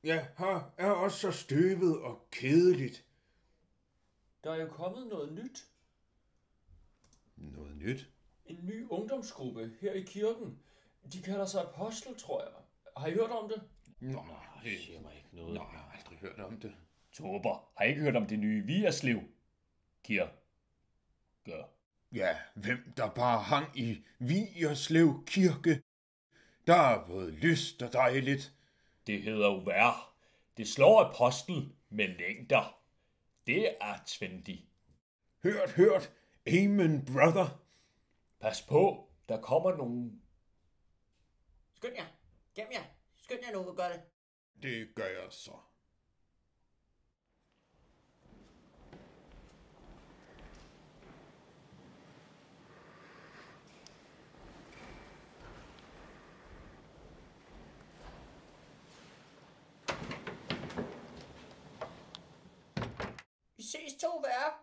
Ja, her er også så støvet og kedeligt. Der er jo kommet noget nyt. Noget nyt? En ny ungdomsgruppe her i kirken. De kalder sig Apostel, tror jeg. Har I hørt om det? Nå, Det siger mig ikke noget. jeg har aldrig hørt om det. Tober, har I ikke hørt om det nye Vierslev? Gør. Ja, hvem der bare hang i Vierslev Kirke. Der er både lyst og dejligt. Det hedder jo vær. Det slår apostel med længder. Det er tvendig. Hørt. Amen, brother. Pas på, der kommer nogen. Skynd jer. Gem jer. Skynd jer nu, gør det. Det gør jeg så. Vi ses to værre.